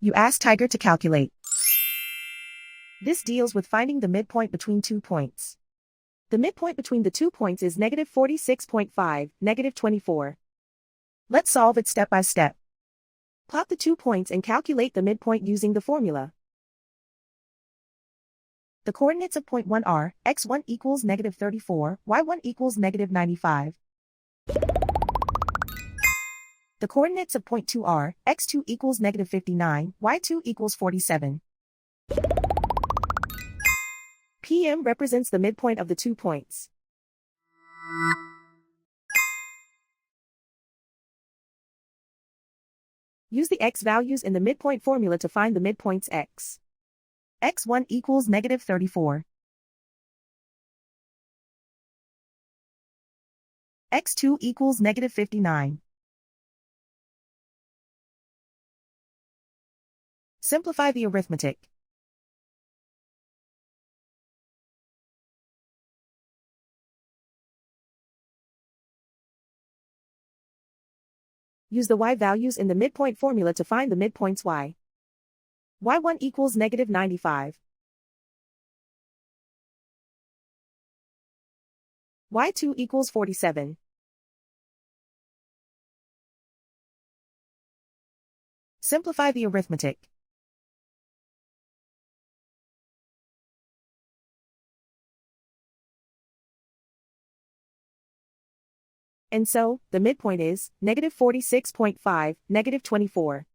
You ask Tiger to calculate. This deals with finding the midpoint between 2 points. The midpoint between the 2 points is -46.5, -24. Let's solve it step by step. Plot the 2 points and calculate the midpoint using the formula. The coordinates of point 1 are, x1 equals -34, y1 equals -95. The coordinates of point 2 are, x2 equals -59, y2 equals 47. PM represents the midpoint of the 2 points. Use the x values in the midpoint formula to find the midpoints x. x1 equals -34. x2 equals -59. Simplify the arithmetic. Use the y values in the midpoint formula to find the midpoints y. y1 equals -95. y2 equals 47. Simplify the arithmetic. And so, the midpoint is -46.5, -24.